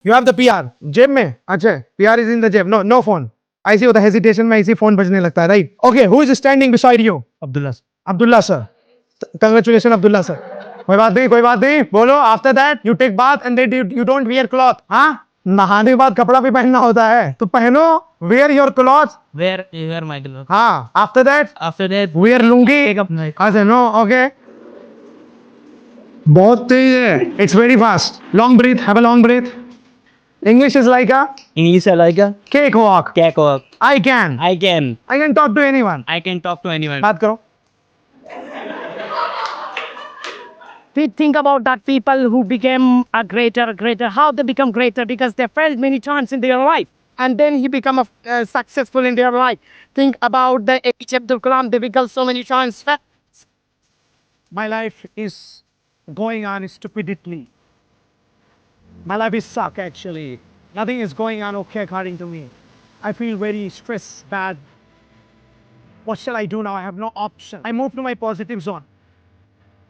You have the PR. जेब में. अच्छा. PR is in the जेब. No phone. ऐसे होता है hesitation में ऐसे phone बजने लगता है, right? Okay, who is standing beside you? Abdullah. Abdullah sir. Congratulations, Abdullah sir. कोई बात नहीं. बोलो. After that, you take bath and then you don't wear cloth. हाँ? नहाने के बाद कपड़ा भी पहनना होता है. तो पहनो. Wear your clothes. Where my clothes? हाँ. After that, After that, wear lungi. take up my. I said no. Okay. बहुत तेज है. It's very fast. Long breath. Have a long breath. English is like a English I like a cakewalk. cakewalk. I can I can talk to anyone. I can talk to anyone. बात करो. We think about that people who became a greater, how they become greater because they failed many times in their life. And then he become successful in their life. Think about the APJ Abdul Kalam, they become so many times. My life is going on stupidly. My life is suck actually. Nothing is going on okay according to me. I feel very stressed, bad. What shall I do now? I have no option. I move to my positive zone.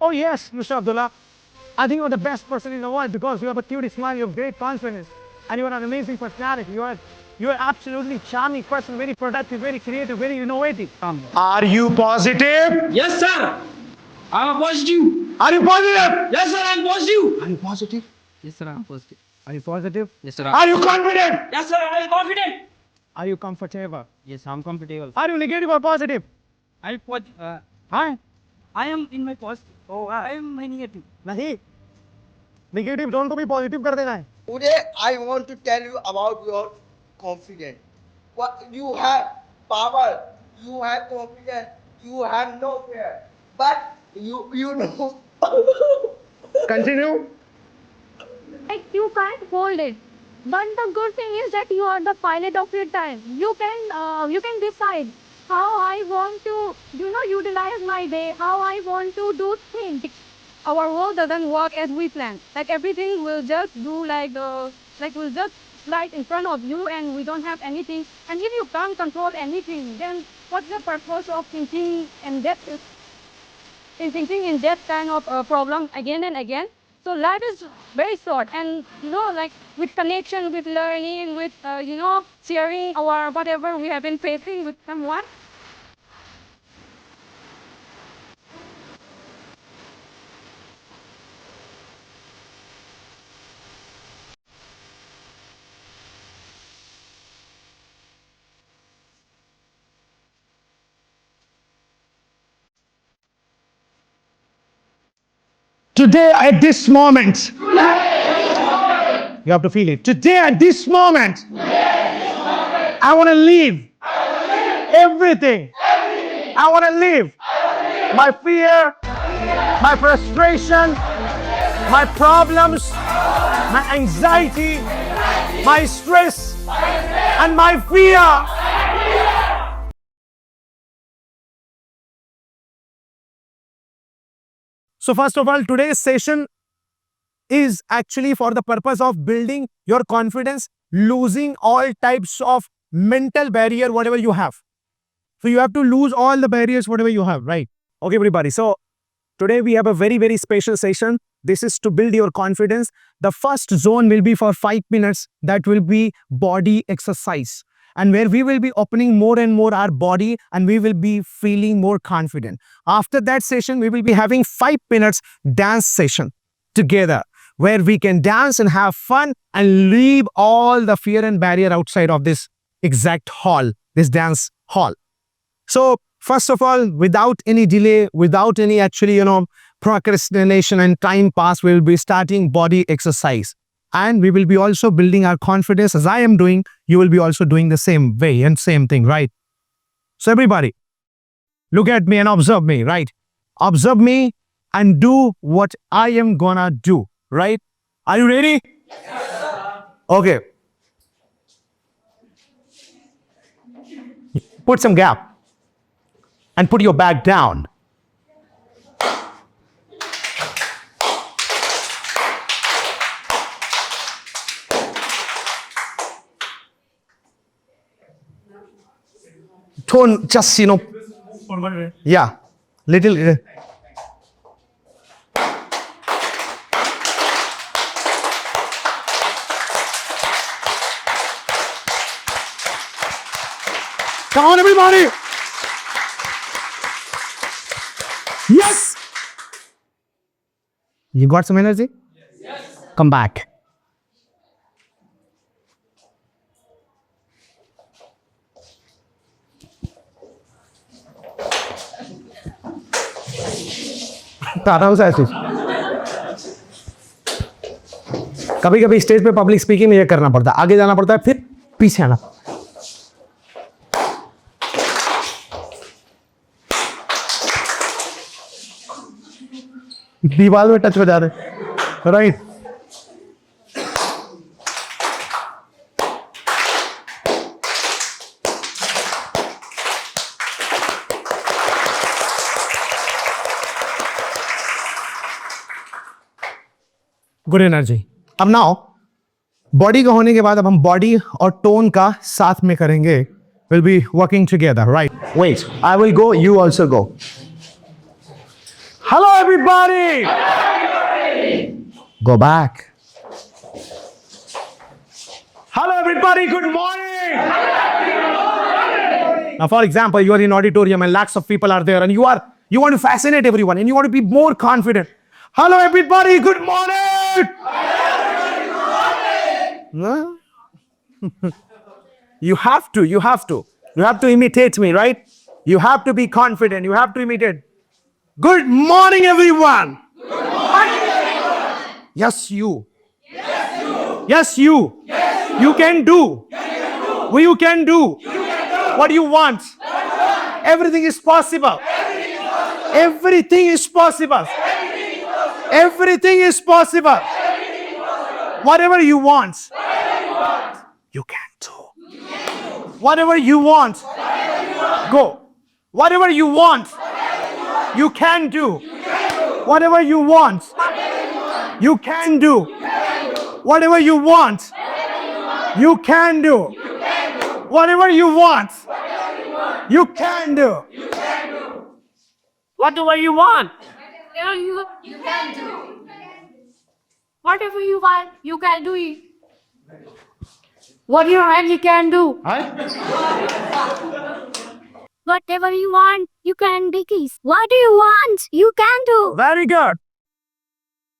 Oh yes, Mr. Abdullah. I think you're the best person in the world because you have a cute smile, you have great confidence, and you are an amazing personality. You are absolutely charming person, very productive, very creative, very innovative. Are you positive? Yes, sir. I'm a positive. Are you positive? Yes, sir. I'm positive. Are you positive? Yes, sir. I'm positive. Are you positive? Yes, sir. Are you confident? Yes, sir. I'm confident. Are you comfortable? Yes, I'm comfortable. Are you negative or positive? I'm Huh? I am in my positive. Oh, I am my negative. नहीं. Negative don't को भी positive कर देना है. Today, I want to tell you about your confidence. What you have power, you have confidence, you have no fear. But you know. Continue. Like you can't hold it. But the good thing is that you are the pilot of your time. You can decide how I want to, utilize my day, how I want to do things. Our world doesn't work as we plan. Like everything will just do like will just slide in front of you and we don't have anything. And if you can't control anything, then what's the purpose of thinking and that is thinking in that kind of problem again and again. So life is very short, and like with connection, with learning, with sharing our whatever we have been facing with someone. Today at this moment. You have to feel it. Today at this moment. I want to leave everything. I want to leave my fear, my frustration, my problems, my anxiety, my stress, and my fear. So first of all, today's session is actually for the purpose of building your confidence, losing all types of mental barrier, whatever you have. So you have to lose all the barriers, whatever you have, right? Okay, everybody. So today we have a very, very special session. This is to build your confidence. The first zone will be for 5 minutes. That will be body exercise. And where we will be opening more and more our body and we will be feeling more confident. After that session, we will be having 5 minutes dance session together where we can dance and have fun and leave all the fear and barrier outside of this exact hall, this dance hall. So first of all, without any delay, without any actually, procrastination and time pass, we will be starting body exercise. And we will be also building our confidence as I am doing. You will be also doing the same way and same thing, right? So everybody, look at me and observe me, right? Observe me and do what I am gonna do, right? Are you ready? Yes. Okay. Put some gap and put your back down. Tone just, yeah, little. Come on, everybody. Yes. You got some energy? Yes. Come back. आराम से आशीष कभी कभी stage पे public speaking में ये करना पड़ता है आगे जाना पड़ता है फिर पीछे आना दीवार में टच हो जा रहे राइट गुड एनर्जी अब नाउ बॉडी का होने के बाद अब हम बॉडी और टोन का साथ में करेंगे will be working together right wait I will go you also go hello everybody go back hello everybody good morning now for example you are in auditorium and lakhs of people are there and you want to fascinate everyone and you want to be more confident hello everybody good morning you have to imitate me right you have to be confident you have to imitate good morning everyone good morning everyone yes you you can do what you can do what you want everything is possible everything is possible everything is possible whatever you want you can do whatever you want go whatever you want you can do whatever you want you can do whatever you want you can do whatever you want you can do Whatever you want. You can do. Whatever you want, you can do it. What your hand you can do. Whatever you want, you can do it. What do you want, you can do. Very good.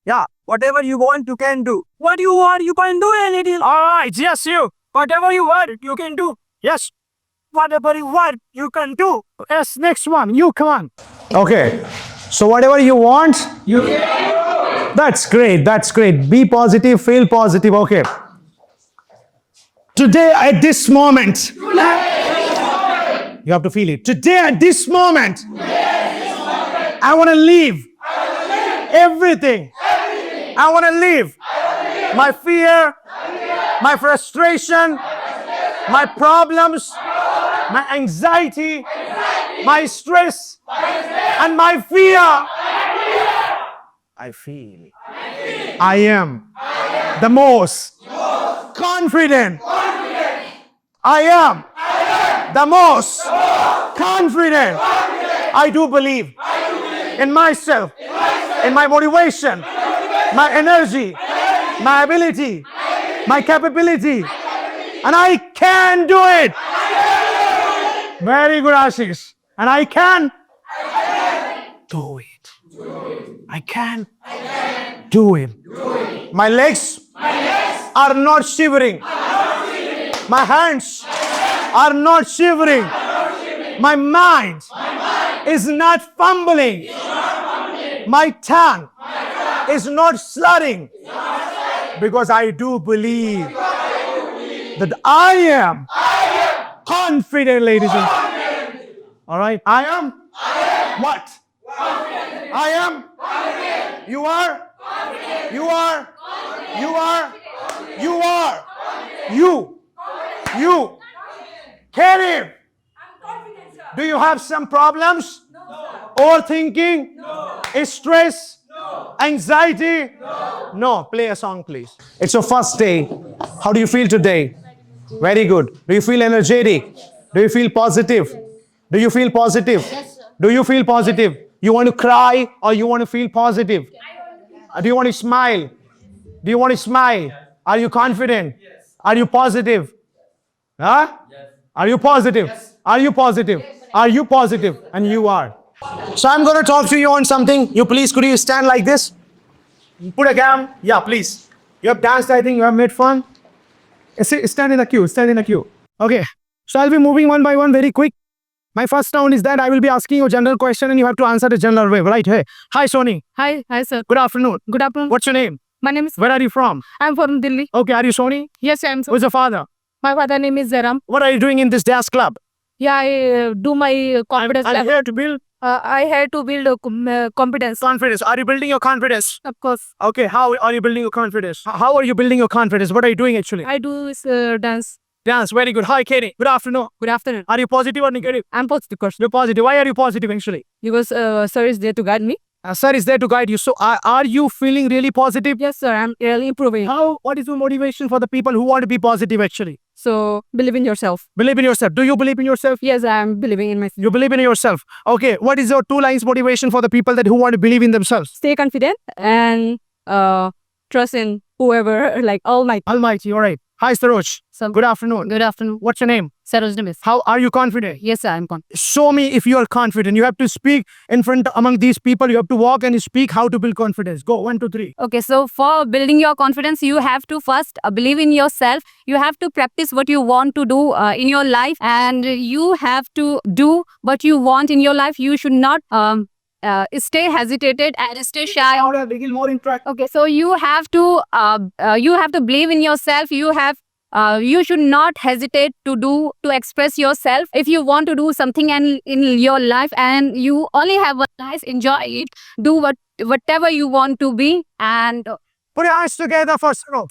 Yeah, whatever you want, you can do. What you want, you can do anything. All right, yes, you. Whatever you want, you can do. Yes. Whatever you want, you can do. Yes, next one. You come on. okay so whatever you want you can do that's great be positive feel positive okay today at this moment you have to feel it today at this moment I want to leave everything I want to leave my fear my frustration my problems my anxiety my stress and my fear I feel I am the most confident I am the most confident I do believe in myself in my motivation my energy my ability my capability and I can do it very good Ashish and I can do it. I can do it. My legs are not shivering. My hands are not shivering. My mind is not fumbling. My tongue is not slurring. Because I do believe that I am confident, ladies and gentlemen. All right, I am what? I am. You are. You are. You are. You are. You. Karim. Do you have some problems? Overthinking? Stress? Anxiety? No. Play a song, please. It's your first day. How do you feel today? Very good. Do you feel energetic? Do you feel positive? Do you feel positive? Yes, sir. Do you feel positive? You want to cry or you want to feel positive? Do you want to smile? Do you want to smile? Are you confident? Are you positive? Huh? Are you positive? Are you positive? Are you positive? And you are. So I'm going to talk to you on something. You please, could you stand like this? Put a cam. Yeah, please. You have danced, I think. You have made fun. Stand in the queue. Stand in the queue. Okay. So I'll be moving one by one very quick. My first round is that I will be asking you a general question and you have to answer the general way, right? Hey. Hi, Sony. Hi, sir. Good afternoon. Good afternoon. What's your name? My name is. Where are you from? I'm from Delhi. Okay, are you Sony? Yes, I'm. Who's your father? My father name is Zaram. What are you doing in this dance club? Yeah, I do my confidence. I'm here to build I had to build confidence. confidence. Are you building your confidence? Of course, Okay, how are you building your confidence? How are you building your confidence? What are you doing actually? I do is, dance. Dance, very good. Hi, Katie. Good afternoon. Good afternoon. Are you positive or negative? I'm positive person You're positive. Why are you positive actually? because sir is there to guide me. Sir is there to guide you. So are you feeling really positive? Yes, sir. I'm really improving. What is your motivation for the people who want to be positive actually? So believe in yourself. Believe in yourself. Do you believe in yourself? Yes, I'm believing in myself. You believe in yourself. Okay, what is your 2 lines motivation for the people that who want to believe in themselves? Stay confident and trust in whoever, like Almighty. Almighty, all right. Hi, Saroj. So, Good afternoon. good afternoon. What's your name? Saroj Demis. How are you confident? Yes, sir. I'm confident. Show me if you are confident. You have to speak in front among these people. You have to walk and speak how to build confidence. Go, 1, 2, 3. Okay, so for building your confidence, you have to first believe in yourself. You have to practice what you want to do in your life, and you have to do what you want in your life. You should not stay hesitated and stay shy. A little more interact. Okay, so you have to believe in yourself. You should not hesitate to express yourself. If you want to do something in your life and you only have one life, enjoy it. Do whatever you want to be, and Put your hands together for Saroj.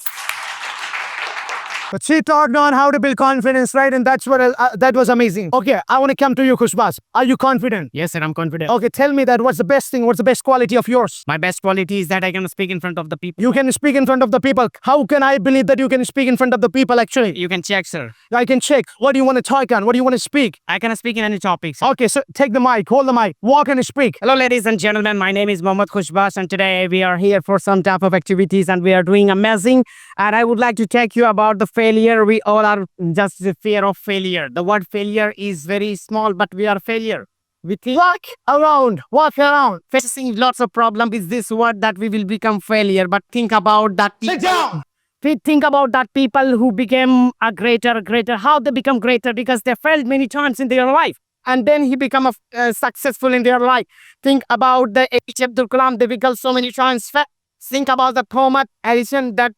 But she talked on how to build confidence, right? And that's what that was amazing. Okay, I want to come to you, Kushbas. Are you confident? Yes, sir. I'm confident. Okay, tell me that. What's the best thing? What's the best quality of yours? My best quality is that I can speak in front of the people. You can speak in front of the people. How can I believe that you can speak in front of the people actually? You can check, sir. I can check. What do you want to talk on? What do you want to speak? I can speak in any topic, sir. Okay, so take the mic, hold the mic, walk and speak. Hello, ladies and gentlemen. My name is Mohammad Khushbas, and today we are here for some type of activities, and we are doing amazing. And I would like to take you about the failure. We all are just the fear of failure. The word failure is very small, but we are failure. We think walk around. Facing lots of problems is this word that we will become failure. But think about that. Sit down. Think about that people who became a greater, how they become greater because they failed many times in their life. And then he become successful in their life. Think about the APJ Abdul Kalam, they become so many times think about the Thomas Edison that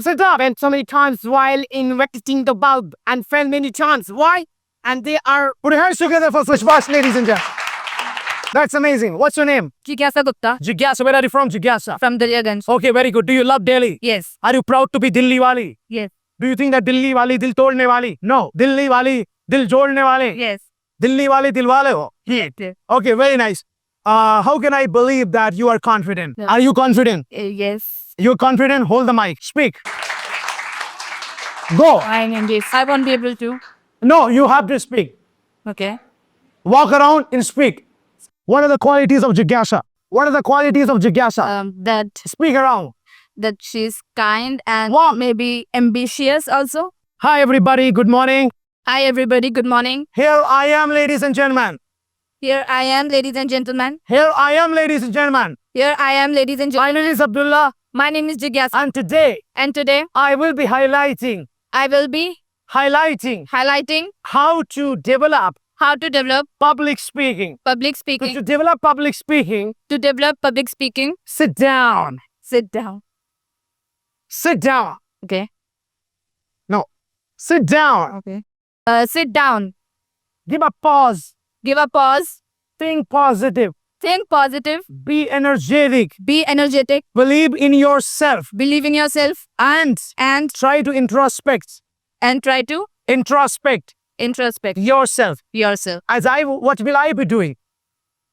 set up and so many times while inventing the bulb and failed many times. Why? And they are... Put your hands together for Kushbas, ladies and gentlemen. That's amazing. What's your name? Jigyasa Gupta Jigyasa. Where are you from, Jigyasa? from Daryaganj. Okay, very good. Do you love Delhi? Yes, Are you proud to be Delhi wali? yes, Do you think that Delhi wali dil todne wali? No. Delhi wali dil jodne wale? yes. Delhi wali dil wale ho? Yes. Okay, very nice. How can I believe that you are confident? Yeah. Are you confident? Yes. You're confident? Hold the mic. Speak. Go. I won't be able to. No, you have to speak. Okay. Walk around and speak. What are the qualities of Jigyasa? What are the qualities of Jigyasa? That Speak around. she's kind and What? maybe ambitious also. Hi, everybody. Good morning. Hi, everybody. Good morning. Here I am, ladies and gentlemen. Here I am, ladies and gentlemen. Here I am, ladies and gentlemen. Here I am, ladies and My gentlemen. name is Abdullah, My name is Jigyasa, and today and today I will be highlighting I will be highlighting how to develop how to develop public speaking. public To speaking. develop public speaking, To develop public speaking, sit down. sit down. Sit down. Okay. Sit down. Okay. Sit down. Give a pause. Give a pause. Think positive. Think positive. Be energetic. Be energetic. Believe in yourself. Believe in yourself, And and try to introspect. try to Introspect introspect yourself. yourself. What will I be doing?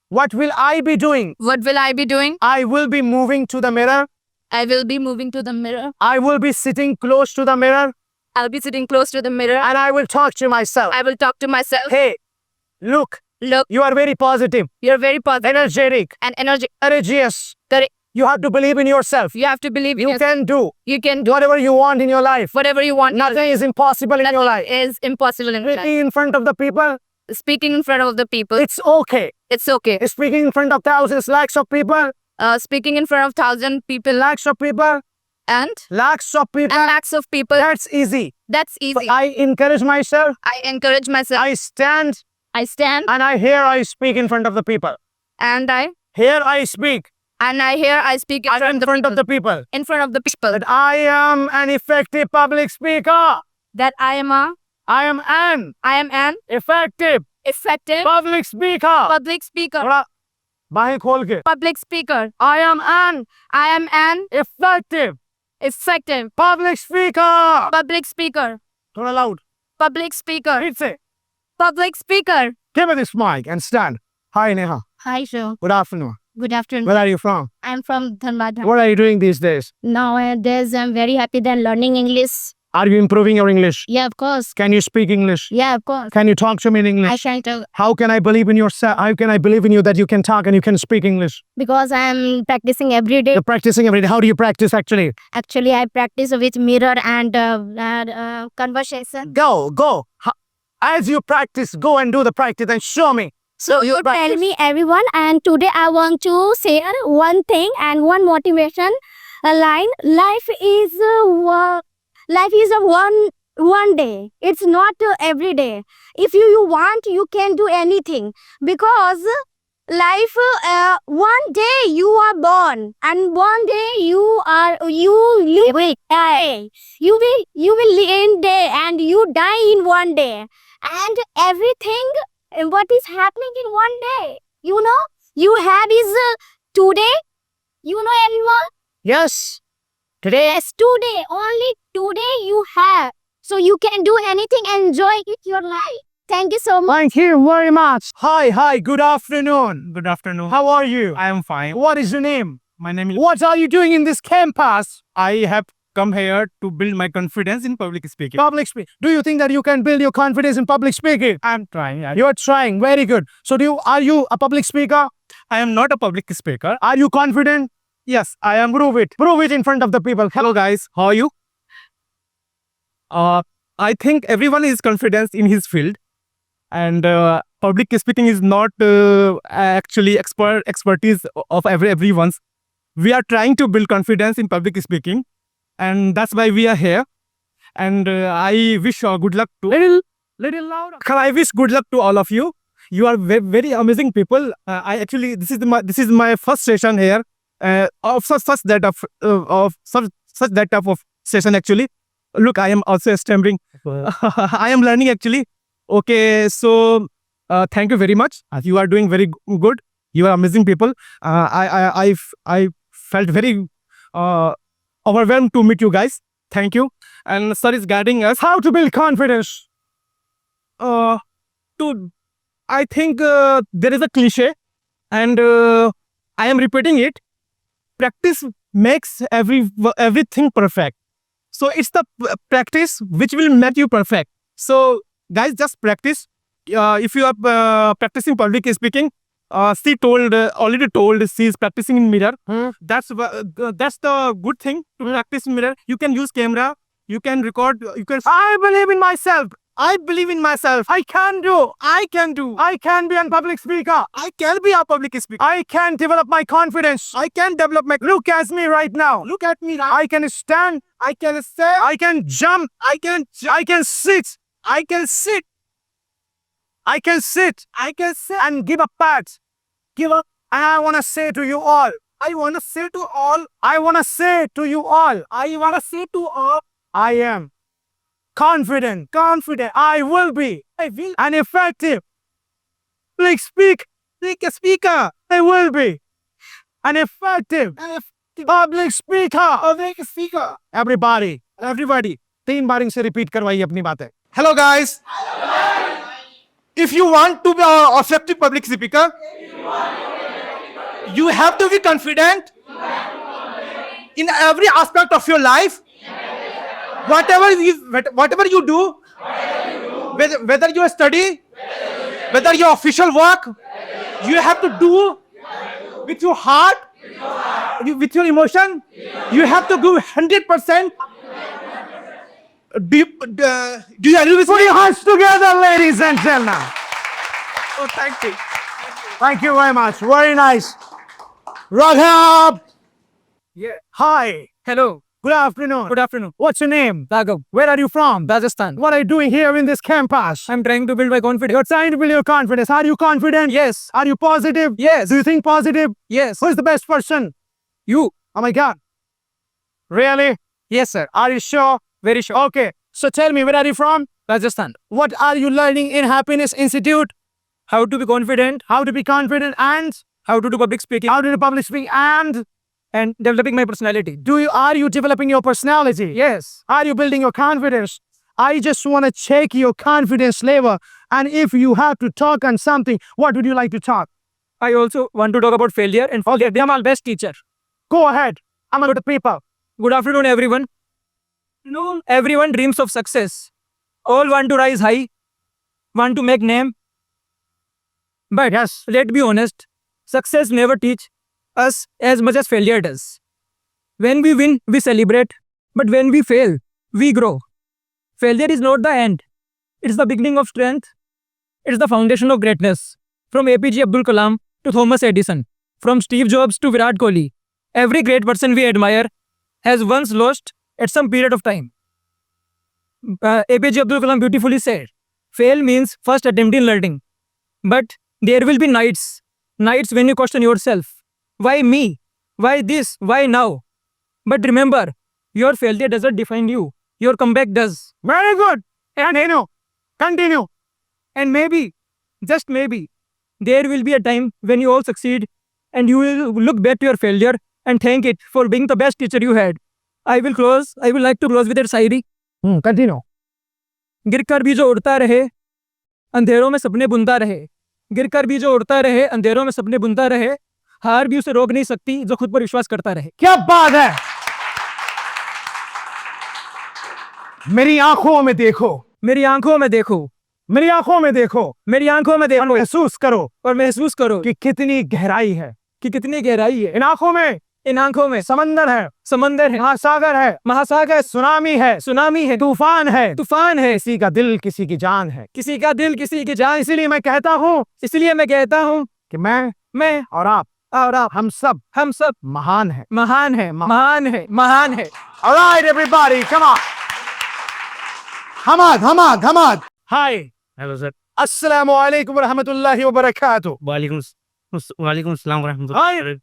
What will I be doing? What will I be doing? I will be moving to the mirror. I will be moving to the mirror. I will be sitting close to the mirror. I'll be sitting close to the mirror. And I will talk to myself. I will talk to myself. Hey, look, Look, you are very positive, you're very positive energetic, and energetic. courageous. You have to believe in yourself. You have to believe You can do you can do whatever you want in your life. whatever you want. Nothing is impossible in your life. Is impossible in life. Speaking in front of the people, Speaking in front of the people, it's okay. it's okay. Speaking in front of thousands, lakhs of people, Speaking in front of 1,000 people lakhs of people, and lakhs of people, lakhs of people, that's easy. that's So easy. I encourage myself. I encourage myself. I stand I stand and I speak in front of the people. and I Here I speak speak in in front of the people. in front of the people That I am an effective public speaker. that I am an effective effective public speaker. public speaker. थोड़ा बाहें खोल के. Public speaker. I am an I am an effective effective public speaker. public speaker. थोड़ा loud. Public speaker. Read say. Public speaker. Give me this mic and stand. Hi Neha. Hi, sir. Good afternoon. Good afternoon. Where are you from? I'm from Dhanbad. What are you doing these days? Nowadays, I'm very happy than learning English. Are you improving your English? Yeah, of course. Can you speak English? Yeah, of course. Can you talk to me in English? I can talk How can I believe in yourself? How can I believe in you that you can talk and you can speak English? because I'm practicing every day. You're practicing every day. How do you practice actually? Actually, I practice with mirror and conversation. Go. As you practice, go and do the practice and show me. So you tell me everyone, and today I want to share one thing and one motivation line. Life is a one day. It's not every day. If you want, you can do anything, because life one day you are born and one day you will end day and you die in one day, and everything what is happening in one day, you have is today, everyone. Yes. Yes, today, only today you have, so you can do anything, enjoy it your life. Thank you so much. Thank you very much. Hi. Good afternoon. Good afternoon. How are you? I am fine. What is your name? My name is. What are you doing in this campus? I have come here to build my confidence in public speaking. Public speaking. Do you think that you can build your confidence in public speaking? I am trying. You are trying. Very good. So are you a public speaker? I am not a public speaker. Are you confident? Yes, I am. Prove it. Prove it in front of the people. Hello guys, how are you? I think everyone is confident in his field, and public speaking is not actually expertise of everyone's. We are trying to build confidence in public speaking, and that's why we are here. And I wish good luck to little louder. I wish good luck to all of you. You are very amazing people. I actually this is my first session here of such that type of session actually. Look, I am also stammering. I am learning actually. Okay, so thank you very much. You are doing very good. You are amazing people. I felt very overwhelmed to meet you guys. Thank you. And sir is guiding us How to build confidence? to. I think there is a cliche, and I am repeating it. Practice makes everything perfect. So it's the practice which will make you perfect. So guys, just practice. If you are practicing public speaking, she already told she is practicing in mirror. That's the good thing to practice in mirror. You can use camera. You can record. You can. I believe in myself. I believe in myself. I can do. I can do. I can be a public speaker. I can be a public speaker. I can develop my confidence. I can develop my. Look at me right now. Look at me now. I can stand. I can say. I can jump. I can. I can sit. I can sit. I can sit I can say. and give a pat. Give up. And I want to say to you all. I want to say to all. I want to say to you all. I want to say to all. I am confident. I will be I will. an effective public speaker. I will be an effective public speaker. Public speaker. Everybody 3 बार इनसे repeat करवाइए अपनी बातें. Hello guys. If you want to be an effective public speaker, you have to be confident in every aspect of your life. Whatever you do, whether you study, whether your official work, you have to do with your heart with your emotion, you have to give 100%. Do you agree with me? Put your hands together, ladies and gentlemen. Oh, thank you. Thank you very much. Very nice. Raghav. Yeah. Hi. Hello. Good afternoon. Good afternoon. What's your name? Raghav. Where are you from? Rajasthan. What are you doing here in this campus? I'm trying to build my confidence. You're trying to build your confidence. Are you confident? Yes. Are you positive? Yes. Do you think positive? Yes. Who's the best person? You. Oh my God. Really? Yes, sir. Are you sure? Very sure. Okay. So tell me, where are you from? Rajasthan. What are you learning in Happiness Institute? How to be confident. How to be confident and How to do public speaking. how to do public speaking and And developing my personality. are you developing your personality? Yes. Are you building your confidence? I just want to check your confidence level. And if you have to talk on something, what would you like to talk? I also want to talk about failure and forget them our best teacher. Go ahead. I'm a good people. Good afternoon, everyone. No, everyone dreams of success. All want to rise high, want to make name. But Yes. let's be honest, success never teach us as much as failure does. When we win, we celebrate. But when we fail, we grow. Failure is not the end. It's the beginning of strength. It's the foundation of greatness. From APJ Abdul Kalam to Thomas Edison, from Steve Jobs to Virat Kohli, every great person we admire has once lost at some period of time. APJ Abdul Kalam beautifully said, fail means first attempt in learning. But there will be nights when you question yourself. Why me? Why this? Why now? But remember, your failure doesn't define you. Your comeback does. Very good. Continue. And maybe, just maybe, there will be a time when you all succeed and you will look back to your failure and thank it for being the best teacher you had. I will like to close with a Shayari. Continue. गिरकर भी जो उड़ता रहे, अंधेरों में सपने बुनता रहे. गिरकर भी जो उड़ता रहे, अंधेरों में सपने बुनता रहे. हार भी उसे रोक नहीं सकती जो खुद पर विश्वास करता रहे. क्या बात है? मेरी आंखों में देखो. मेरी आंखों में देखो. मेरी आंखों में देखो. मेरी आंखों में और देखो महसूस करो और महसूस करो कि कितनी गहराई है. कि कितनी गहराई है. इन आंखों में समंदर है, समंदर है, महासागर है, महासागर, सुनामी है, सुनामी है, तूफान है, तूफान है. किसी का दिल किसी की जान है. किसी का दिल किसी की जान. इसलिए मैं कहता हूँ इसलिए मैं कहता हूँ कि मैं मैं और आप हम सब महान हैं. महान है, महान है, महान है. All right, everybody, come on. Hamad. Hi. Hello sir. Assalamu alaikum wa rahmatullahi wa barakatuh. वालेकुम अस्सलाम व Hi. रहमतुल्लाहि.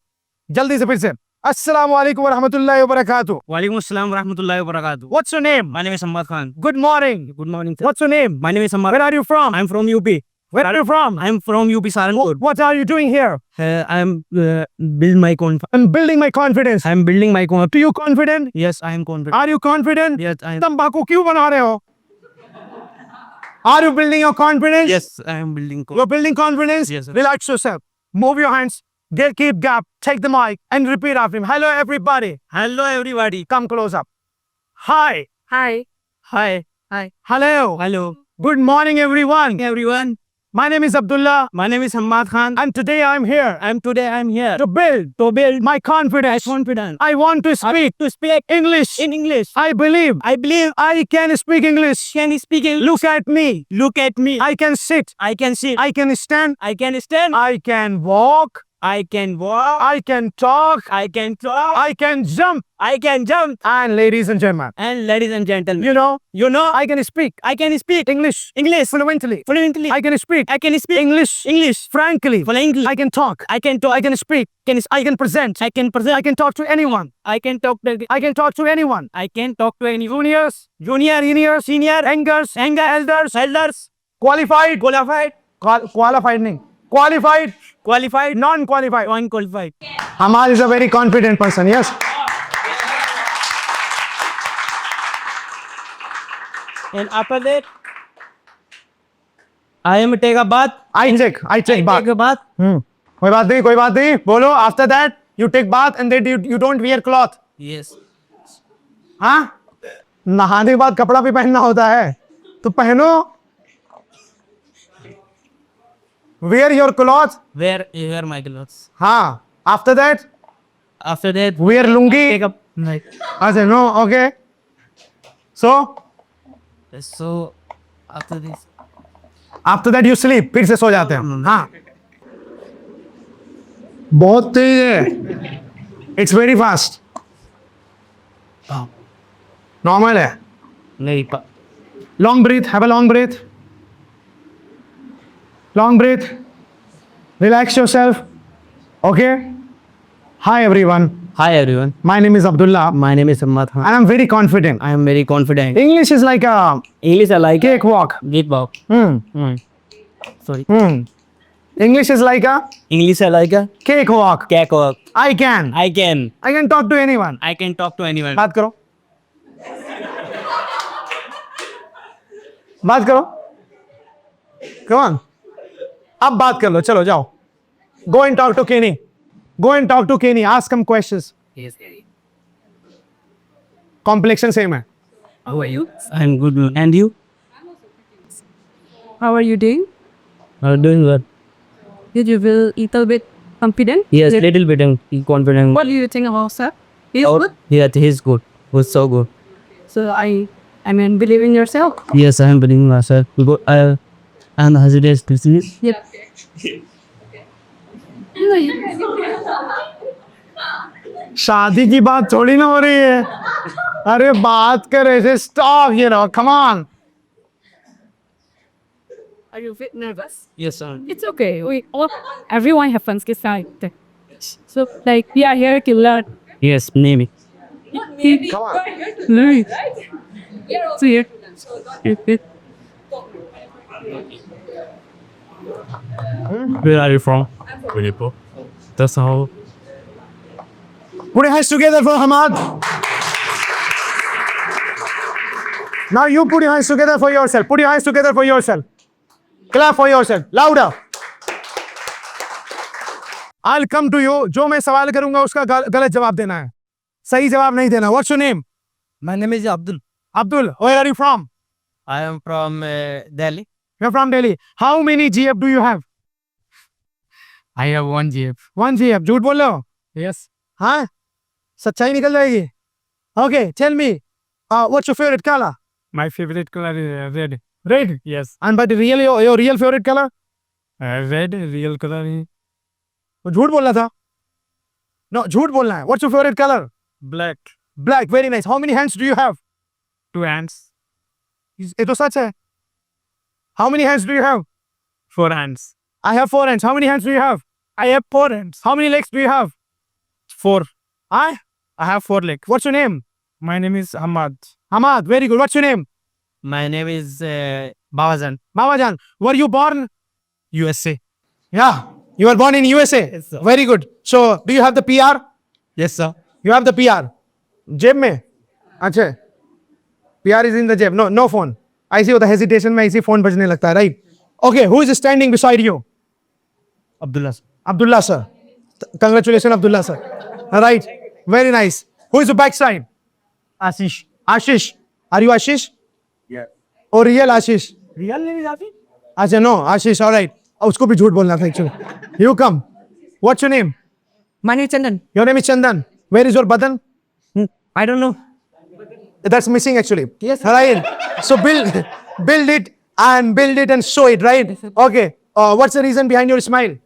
जल्दी से फिर से. Assalamu alaikum wa rahmatullahi wa barakatuh. वालेकुम अस्सलाम व रहमतुल्लाहि व बरकातहू. What's your name? My name is Sammad Khan. Good morning. Good morning, sir. What's your name? My name is Sammad. Where are you from? I'm from UP. Where are you from? I'm from UP Saharanpur. What are you doing here? I'm build my I'm building my confidence. I'm building my Are you confident? Yes, I am confident. Are you confident? Yes, I am. तंबाकू क्यों बना रहे हो? Are you building your confidence? Yes, I am building. You're building confidence? Yes, sir. Relax yourself. Move your hands. Keep gap. Take the mic and repeat after him. Hello, everybody. Hello, everybody. Come close up. Hi. Hi. Hi. Hello. Hello, Good morning, everyone. everyone. My name is Abdullah, My name is Sammad Khan. and today I'm here Today I'm here to build my confidence. confident I want to speak English. in English. I believe I can speak English. Can speak English. Look at me. Look at me. I can sit. I can sit. I can stand. I can stand. I can walk. I can walk. I can talk. I can talk. I can jump. I can jump. And ladies and gentlemen, And ladies and gentlemen, you know, you know, I can speak I can speak English English fluently. fluently. I can speak I can speak English frankly. fluently. I can talk. I can talk. I can speak. I can present. I can present. I can talk to anyone. I can talk to. I can talk to anyone. I can talk to any Juniors, junior, senior, youngers, elders, elders, qualified, qualified, qualified नहीं, qualified, qualified, non-qualified. unqualified. Hamad is a very confident person. Yes. And after that, I am take a bath. I take bath. Take a bath. कोई बात नहीं. बोलो. After that, you take bath and then you don't wear cloth. Yes. हाँ? नहाने के बाद कपड़ा भी पहनना होता है. तो पहनो. Wear your cloth. Wear my clothes. हाँ. After that, After that, Wear lungi. take up. Like, I said, no, okay. So, so after this, after that you sleep. फिर से सो जाते हैं. हाँ. बहुत तेज है. It's very fast. Normal है. नहीं Long breath. Have a long breath. Long breath. Relax yourself. Okay. Hi everyone. Hi everyone. My name is Abdullah. My name is Ahmad. And I'm very confident. I am very confident. English is like a English I like cakewalk. Get walk. Hmm. Sorry. English is like a English I like a cakewalk. cakewalk. I can I can talk to anyone. I can talk to anyone. बात करो. बात करो. Come on. अब बात कर लो. चलो जाओ. Go and talk to Kenny. Go and talk to Kenny. Ask him questions. Yes. Complexion same है. How are you? I'm good. And you? How are you doing? I'm doing well. Did you feel little bit confident? Yes, little bit confident. What do you think about sir? He's Oh, good. yeah, he's good. He's so good. So I mean, believe in yourself. Yes, I am believing myself. Because I am hesitant to see. Yep. शादी की बात थोड़ी ना हो रही है. अरे बात कर ऐसे. Stop, you know. Come on. Are you a bit nervous? Yes, sir. It's okay. Everyone have fun. Get started. So like we are here to learn. Yes, name it. Come on. Learn. So here. Where are you from? Winnipeg. That's how. Put your hands together for Hamad. Now you put your hands together for yourself. Put your hands together for yourself. Clap for yourself. Louder. I'll come to you. जो मैं सवाल करूंगा उसका गलत जवाब देना है. सही जवाब नहीं देना. What's your name? My name is Abdul. Abdul. Where are you from? I am from Delhi. You're from Delhi. How many GF do you have? I have 1 GF. 1 GF. झूठ बोल रहे हो? Yes. हाँ? सच्चाई निकल जाएगी. Okay. Tell me. What's your favorite color? My favorite color is red. Red. Yes. And but your real favorite color? Red, real color is वो झूठ बोल रहा था. No, झूठ बोलना है. What's your favorite color? black. Black. Very nice. How many hands do you have? 2 hands. ये तो सच है. How many hands do you have? 4 hands. I have 4 hands. How many hands do you have? I have 4 hands. How many legs do you have? 4. I have 4 legs. What's your name? My name is Ahmad. Hamad. Very good. What's your name? My name is Babajan. Babajan. Were you born? USA. Yeah. You were born in USA. Yes, sir. Very good. So, do you have the PR? Yes, sir. You have the PR. जेब में. अच्छा. PR is in the जेब. No phone. ऐसे होता है hesitation में ऐसे phone बजने लगता है, right? Okay. Who is standing beside you? Abdullah. Abdullah sir. Congratulations, Abdullah sir. All right. Very nice. Who is the backside? Ashish. Ashish. Are you Ashish? Yeah. Oh, real Ashish? Real name is Ashish? अच्छा, no. Ashish. All right. उसको भी झूठ बोलना था actually. You come. What's your name? My name is Chandan. Your name is Chandan. Where is your button? I don't know. That's missing actually. Yes. Right. So build it and show it, right? Okay. What's the reason behind your smile?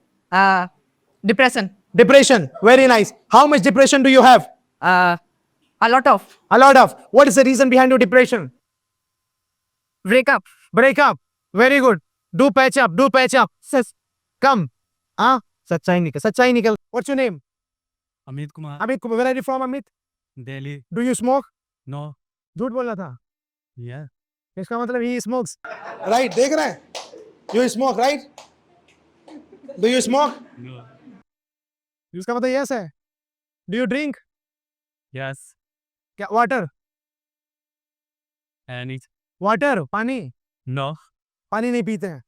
Depression. Depression. Very nice. How much depression do you have? A lot of. A lot of. What is the reason behind your depression? Break up. Break up. Very good. Do patch up. Do patch up. Come. सच्चाई निकल. What's your name? Amit Kumar. Amit. Where are you from, Amit? Delhi. Do you smoke? No. झूठ बोलना था. Yeah. इसका मतलब he smokes. Right. देख रहे हैं? You smoke, right? Do you smoke? No. इसका मतलब yes है. Do you drink? Yes. क्या? Water. And it's Water. पानी. no. पानी नहीं पीते हैं.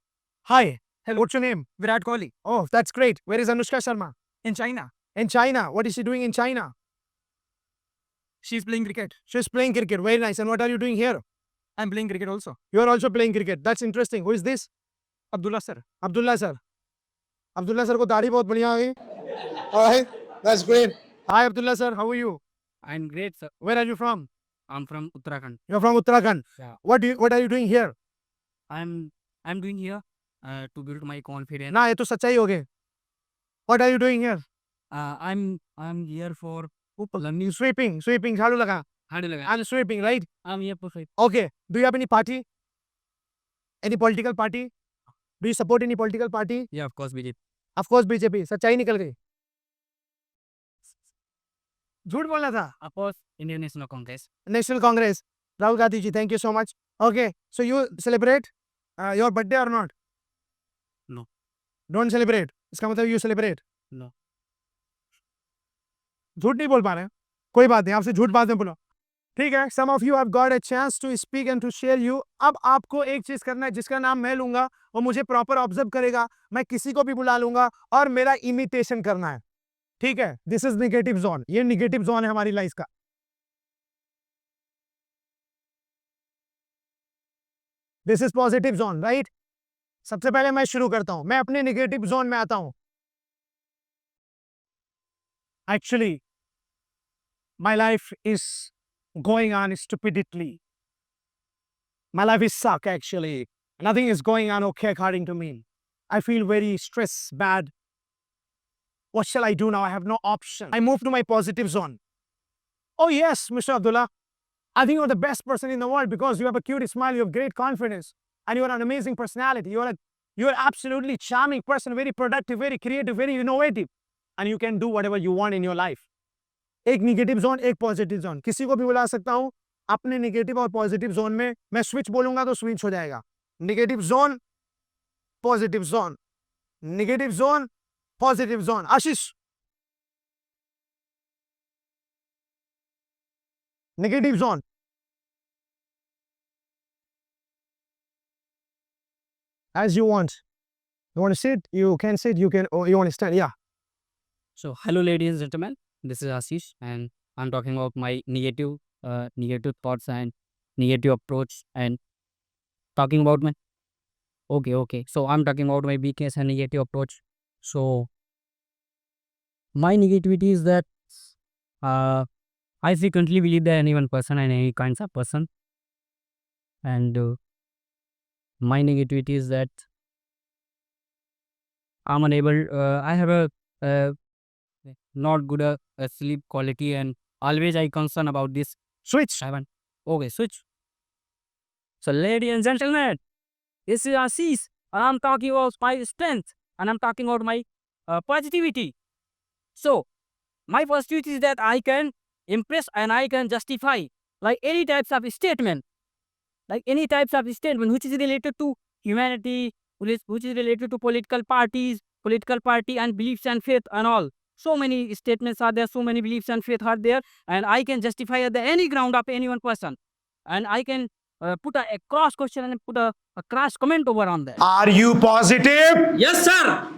Hi. Hello. What's your name? Virat Kohli. Oh, that's great. Where is Anushka Sharma? In China. In China. What is she doing in China? She's playing cricket. She's playing cricket. Very nice. And what are you doing here? I'm playing cricket also. You are also playing cricket. That's interesting. Who is this? Abdullah sir. Abdullah sir. Abdullah sir को दाढ़ी बहुत बढ़िया आ गई. Alright. That's great. Hi Abdullah sir, how are you? I'm great, sir. Where are you from? I'm from Uttarakhand. You're from Uttarakhand. Yeah. What are you doing here? I'm doing here to build my confidence. ना ये तो सच्चाई हो गए. What are you doing here? I'm here for learning. Sweeping झाड़ू लगा. How do you like? I'm sweeping, right? I'm here for sweep. Okay. Do you have any party? Any political party? Do you support any political party? Yeah, of course, BJP. Of course BJP. सच्चाई निकल गई. झूठ बोलना था. Of course, Indian National Congress. National Congress. Rahul Gandhi ji, thank you so much. Okay. So you celebrate your birthday or not? No. Don't celebrate. इसका मतलब you celebrate. No. झूठ नहीं बोल पा रहे हैं. कोई बात नहीं, आपसे झूठ बाद में बोलो. ठीक है. Some of you have got a chance to speak and to share you. अब आपको एक चीज करना है जिसका नाम मैं लूंगा, वो मुझे प्रॉपर ऑब्जर्व करेगा. मैं किसी को भी बुला लूंगा और मेरा इमिटेशन करना है. ठीक है. This is negative zone. ये निगेटिव जोन है हमारी लाइफ का. This is positive zone, right? सबसे पहले मैं शुरू करता हूं. मैं अपने निगेटिव जोन में आता हूं. Actually my life is going on stupidly. My life is suck actually. Nothing is going on okay according to me. I feel very stressed, bad. What shall I do now? I have no option. I move to my positive zone. Oh yes, Mr. Abdullah. I think you're the best person in the world because you have a cute smile, you have great confidence, and you are an amazing personality. You are absolutely charming person, very productive, very creative, very innovative, and you can do whatever you want in your life. एक negative zone, एक positive zone. किसी को भी बुला सकता हूं. अपने negative और पॉजिटिव जोन में मैं स्विच बोलूंगा तो स्विच हो जाएगा. Negative zone, positive zone, negative zone, positive zone. Ashish, negative zone. As you want. You want to sit? You can sit. You can. Or you want to stand? Yeah. So, hello, ladies and gentlemen. This is Ashish, and I'm talking about my negative thoughts and negative approach, and talking about my. Okay. So, I'm talking about my weakness and negative approach. So, my negativity is that I frequently believe that any one person and any kinds of person, and my negativity is that I'm unable. I have a not good sleep quality, and always I concern about this. Switch. Okay, switch. So, ladies and gentlemen, this is Ashish, and I'm talking about my strength, and I'm talking about my positivity. So, my positivity is that I can impress and I can justify like any types of statement, which is related to humanity, which is related to political party and beliefs and faith and all. So many statements are there, so many beliefs and faith are there, and I can justify at the any ground of any one person, and I can put a cross question and put a cross comment over on that. Are you positive? Yes, sir.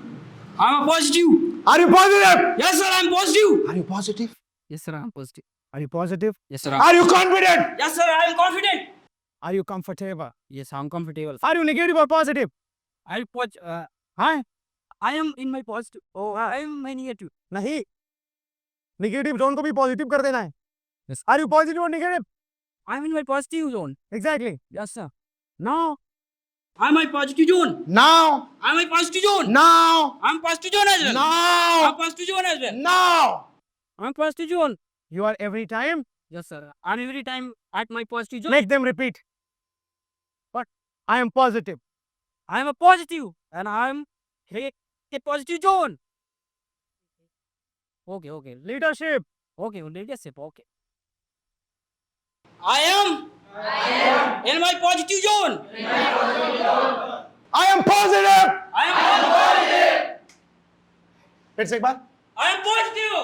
I'm a positive. Are you positive? Yes, sir. I'm positive. Are you positive? Yes, sir. I'm positive. Are you positive? Yes, sir. Are you confident? Yes, sir. I'm confident. Are you comfortable? Yes, I'm comfortable. Are you negative or positive? I am in my positive. Oh, I am my negative. नहीं. Negative zone को भी positive कर देना है. Yes. Are you positive or negative? I'm in my positive zone. Exactly. Yes, sir. Now. I'm my positive zone. Now. I'm my positive zone. Now. I'm positive zone as well. Now. I'm positive zone as well. Now. I'm positive zone. You are every time. Yes, sir. I'm every time at my positive zone. Make them repeat. But I am positive. I am a positive, and I'm a positive zone. Okay. Leadership. Okay, leadership. Okay. I am in my positive zone. I am positive. I am positive. फिर से एक बार. I am positive.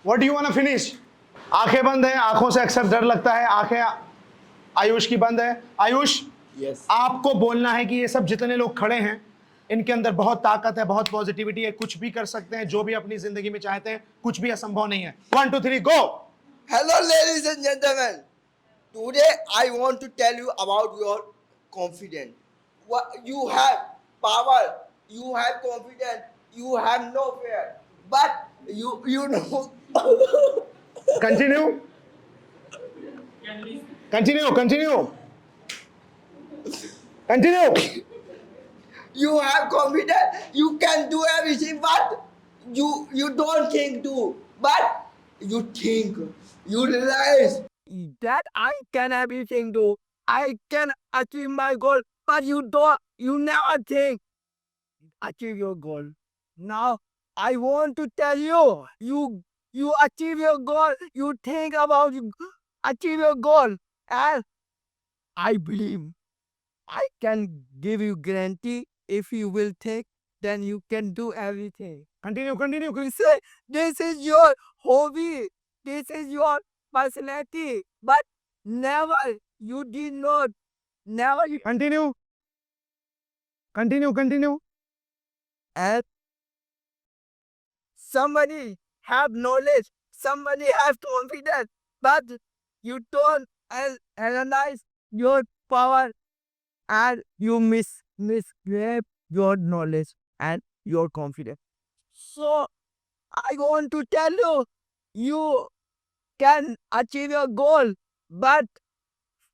What do you want to finish? आंखें बंद है. आंखों से अक्सर डर लगता है. आंखें आयुष की बंद है. आयुष, Yes. आपको बोलना है कि ये सब जितने लोग खड़े हैं, इनके अंदर बहुत ताकत है, बहुत पॉजिटिविटी है, कुछ भी कर सकते हैं, जो भी अपनी जिंदगी में चाहते हैं, कुछ भी असंभव नहीं है. 1 2 3 go. Hello, ladies and gentlemen. Today I want to tell you about your confidence. You have power, you have confidence, you have no fear. But you know Continue. Continue. Continue. Continue. you have confidence, you can do everything, but you don't think to, but you think, you realize that I can everything do, I can achieve my goal, but you never think achieve your goal. Now I want to tell you, you achieve your goal, you think about you achieve your goal, and I believe I can give you guarantee if you will take, then you can do everything. Continue. Continue. You say this is your hobby, this is your personality, but never you did not, never you Continue. Continue. Continue. and somebody have knowledge, somebody have confidence, but you don't analyze your power and you misgrab your knowledge and your confidence. So I want to tell you, you can achieve your goal, but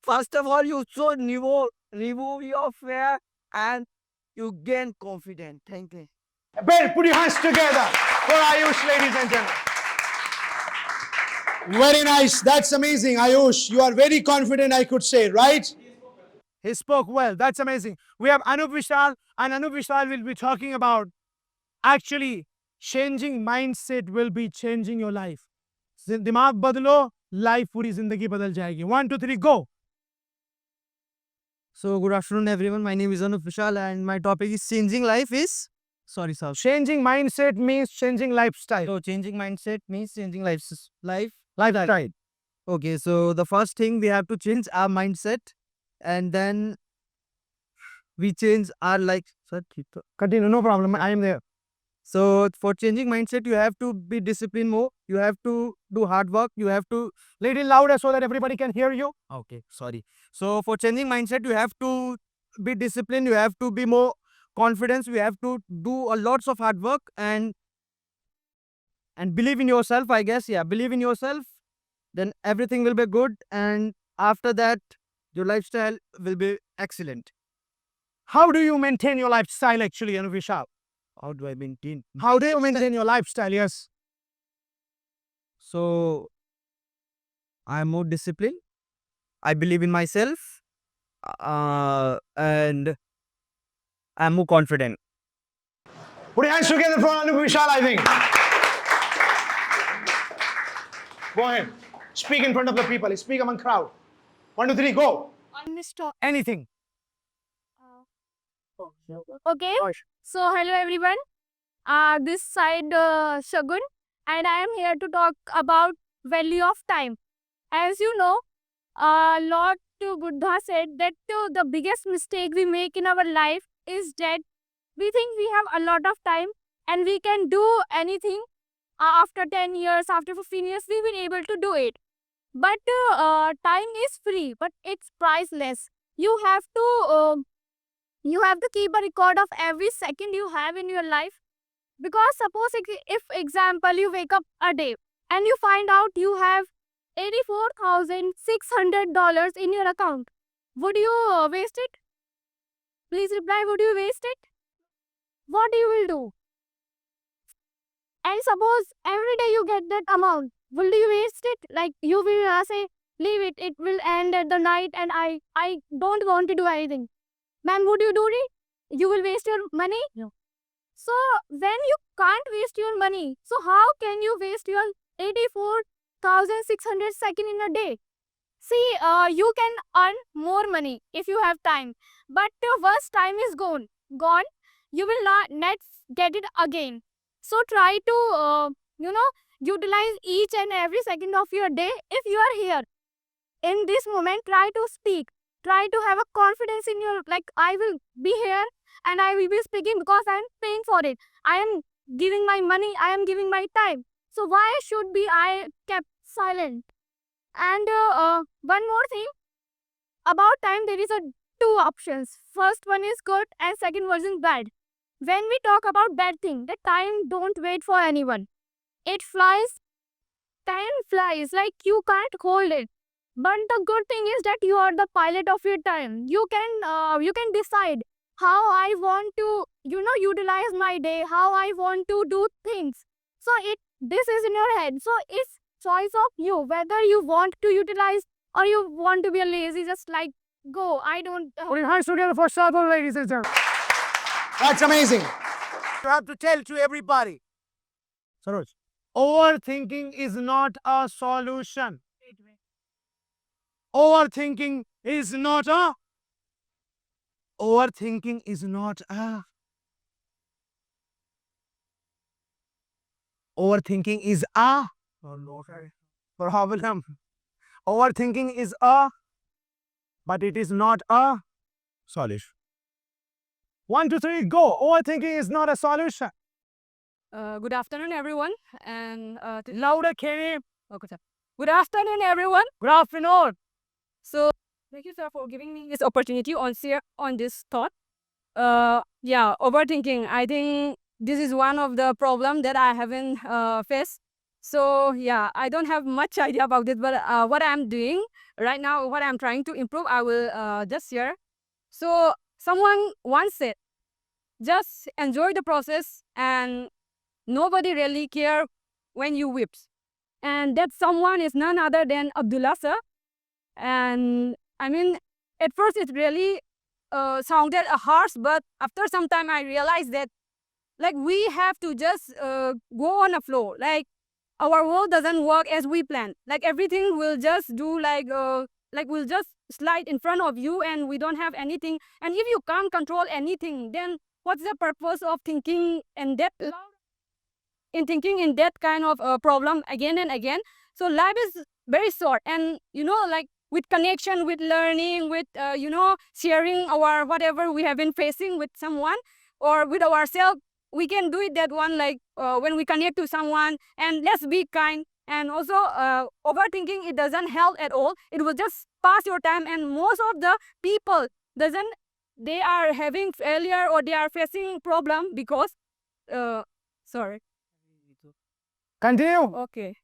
first of all, you should remove your fear and you gain confidence. Thank you. Ben, put your hands together for Ayush, ladies and gentlemen. Very nice. That's amazing, Ayush. You are very confident, I could say, right? He spoke well. That's amazing. We have Anup Vishal, and Anup Vishal will be talking about actually changing mindset will be changing your life. दिमाग बदलो, life पूरी जिंदगी बदल जाएगी. 1, 2, 3, go. So, good afternoon, everyone. My name is Anup Vishal, and my topic is changing life is. Sorry, sir. Changing mindset means changing lifestyle. So, changing mindset means changing life. Lifestyle. Okay, so the first thing we have to change our mindset, and then we change our like. Sir, Continue. No problem. I am there. so for changing mindset, you have to be disciplined more. You have to do hard work. You have to. Little louder so that everybody can hear you. Okay, sorry. So for changing mindset, you have to be disciplined. You have to be more confidence. You have to do a lots of hard work and believe in yourself. I guess, yeah, believe in yourself. Then everything will be good, and after that, your lifestyle will be excellent. How do you maintain your lifestyle actually, Anup Vishal? How do I maintain? How do you maintain your lifestyle? Yes. So I am more disciplined. I believe in myself, and I am more confident. Put your hands together for Anup Vishal, I think. Go ahead. Speak in front of the people. Speak among crowd. 1, 2, 3, go. Anything. Okay. So hello everyone. This side Shagun, and I am here to talk about value of time. As you know, Lord Buddha said that the biggest mistake we make in our life is that we think we have a lot of time and we can do anything. After 10 years, after 15 years, we will be able to do it. But time is free, but it's priceless. You have to keep a record of every second you have in your life. Because suppose if example you wake up a day and you find out you have $84,600 in your account, would you waste it? Please reply, would you waste it? What you will do? And suppose every day you get that amount, will you waste it? Like you will say, leave it, it will end at the night and I don't want to do anything. Man, would you do it? You will waste your money? No. So when you can't waste your money, so how can you waste your 84,600 seconds in a day? See, you can earn more money if you have time. But once time is gone, you will not get it again. So try to, utilize each and every second of your day if you are here. In this moment, try to speak. Try to have a confidence in your, like, I will be here and I will be speaking because I am paying for it. I am giving my money, I am giving my time. So why should be I kept silent? And one more thing about time, there is a two options. First one is good and second one is bad. When we talk about bad thing, the time don't wait for anyone. It flies. Time flies like you can't hold it. But the good thing is that you are the pilot of your time. You can decide how I want to utilize my day, how I want to do things. So this is in your head. So it's choice of you whether you want to utilize or you want to be a lazy. Just like go. I don't. Put your hands together for Shadul, ladies and gentlemen. That's amazing. You have to tell to everybody. Saroj, overthinking is not a solution. Overthinking is not a. Overthinking is not a. Overthinking is a problem. Overthinking is a, but it is not a solution. 1, 2, 3, go. Overthinking is not a solution. Good afternoon, everyone. And Louder, Kenny. okay, sir. Good afternoon, everyone. Good afternoon. So, thank you, sir, for giving me this opportunity on this thought. Yeah, overthinking. I think this is one of the problem that I haven't faced. So yeah, I don't have much idea about it, but what I'm doing right now, what I'm trying to improve, I will just share. So someone once said, just enjoy the process, and nobody really care when you whips. And that someone is none other than Abdullah, sir. And I mean, at first it really sounded harsh, but after some time I realized that like we have to just go on a flow. Like our world doesn't work as we plan. Like everything will just do like we'll just slide in front of you, and we don't have anything. And if you can't control anything, then what's the purpose of thinking in that kind of problem again and again? So life is very short, and like with connection, with learning, with sharing our whatever we have been facing with someone or with ourselves, we can do it that one, like when we connect to someone. And let's be kind. And also overthinking, it doesn't help at all. It will just pass your time. And most of the people they are having failure or they are facing problem because sorry. Continue. Okay.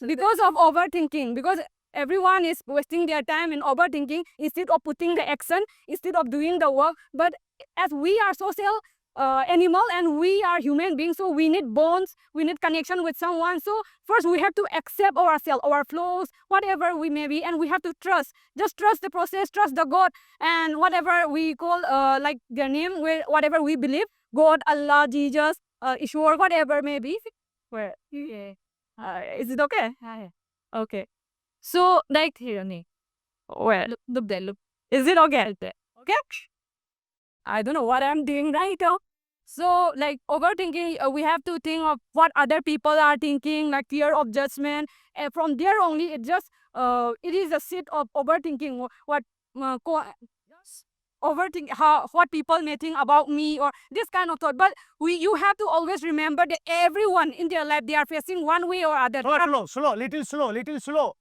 Because of overthinking, because everyone is wasting their time in overthinking instead of putting the action, instead of doing the work. But as we are social animal and we are human beings, so we need bonds, we need connection with someone. So first we have to accept ourselves, our flaws, whatever we may be, and we have to trust. Just trust the process, trust the God, and whatever we call like their name, whatever we believe, God, Allah, Jesus, Ishwar, whatever may be. Where? Yeah. Is it okay? Okay. So like here, well, look there, look. Is it okay? Okay. I don't know what I'm doing right now. So like overthinking, we have to think of what other people are thinking, like fear of judgment. And from there only, it is a seed of overthinking. What overthink what people may think about me or this kind of thought. But you have to always remember that everyone in their life, they are facing one way or other. Slow, little slow.